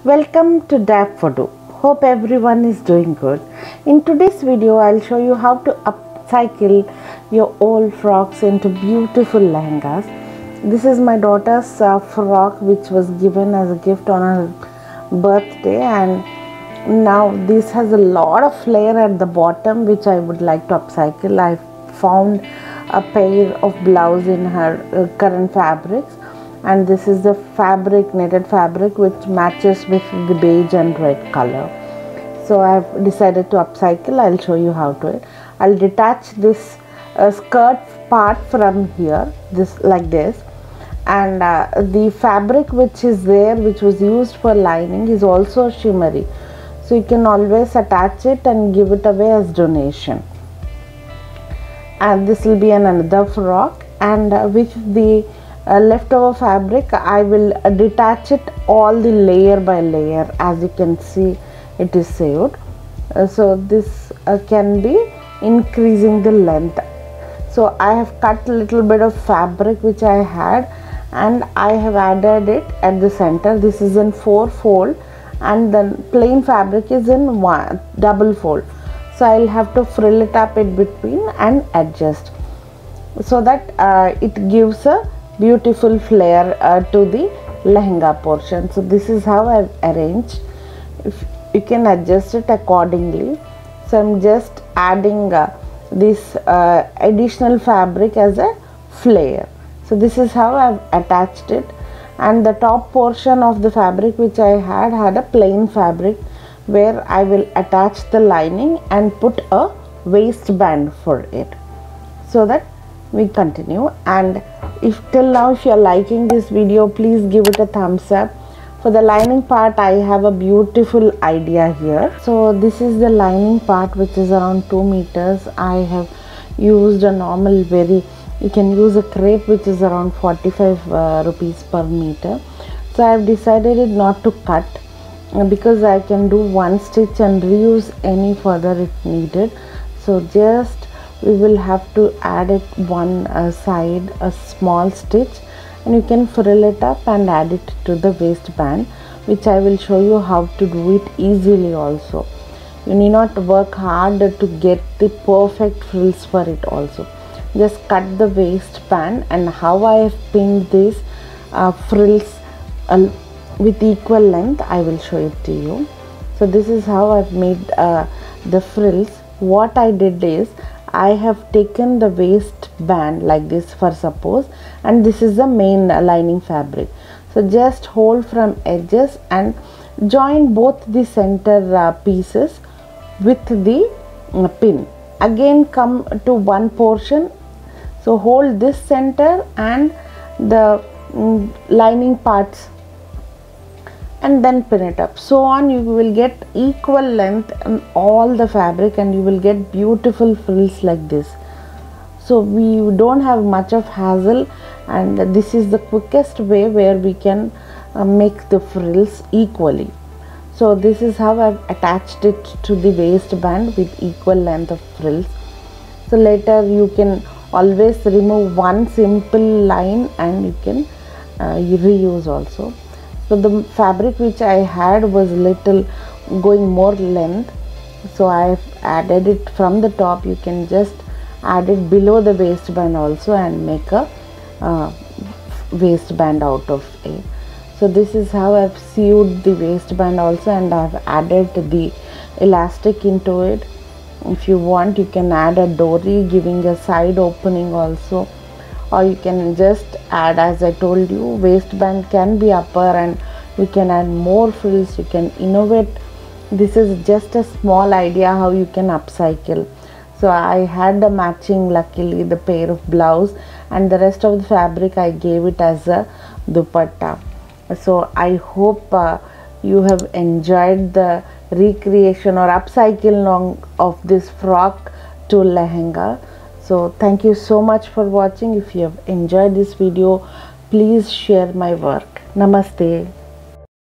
Welcome to Dap Photo. Hope everyone is doing good. In today's video, I'll show you how to upcycle your old frocks into beautiful lehengas. This is my daughter's frock which was given as a gift on her birthday, and now this has a lot of flare at the bottom which I would like to upcycle. I found a pair of blouse in her current fabrics, and this is the fabric, knitted fabric, which matches with the beige and red color. So I have decided to upcycle. I'll show you how to it. I'll detach this skirt part from here, this like this, and the fabric which is there, which was used for lining, is also shimmery, so you can always attach it and give it away as donation. And this will be another frock, and with the leftover fabric I will detach it all the layer by layer. As you can see, it is saved, so this can be increasing the length. So I have cut a little bit of fabric which I had, and I have added it at the center. This is in 4-fold, and then plain fabric is in double fold, so I'll have to frill it up in between and adjust, so that it gives a beautiful flare to the lehenga portion. So this is how I've arranged. If you can adjust it accordingly. So I'm just adding this additional fabric as a flare. So this is how I've attached it, and the top portion of the fabric which I had a plain fabric where I will attach the lining and put a waistband for it, so that we continue. And if till now if you are liking this video, please give it a thumbs up. For the lining part, I have a beautiful idea here. So this is the lining part, which is around 2 meters. I have used a normal you can use a crepe which is around 45 rupees per meter. So I have decided not to cut because I can do one stitch and reuse any further if needed. So just we will have to add it one side, a small stitch, and you can frill it up and add it to the waistband, which I will show you how to do it easily also. You need not work hard to get the perfect frills for it also. Just cut the waistband, and how I have pinned these frills with equal length, I will show it to you. So this is how I've made the frills. What I did is, I have taken the waistband like this for suppose, and this is the main lining fabric. So just hold from edges and join both the center pieces with the pin. Again come to one portion, so hold this center and the lining parts, and then pin it up. So on, you will get equal length on all the fabric, and you will get beautiful frills like this. So we don't have much of hassle, and this is the quickest way where we can make the frills equally. So this is how I've attached it to the waistband with equal length of frills. So later you can always remove one simple line, and you can reuse also. So the fabric which I had was little going more length, so I have added it from the top. You can just add it below the waistband also and make a waistband out of it. So this is how I've sewed the waistband also, and I've added the elastic into it. If you want, you can add a dory giving a side opening also, or you can just add, as I told you, waistband can be upper, and you can add more frills. You can innovate. This is just a small idea how you can upcycle. So I had a matching, luckily, the pair of blouse, and the rest of the fabric I gave it as a dupatta. So I hope you have enjoyed the recreation or upcycle of this frock to lehenga. So thank you so much for watching. If you have enjoyed this video, please share my work. Namaste.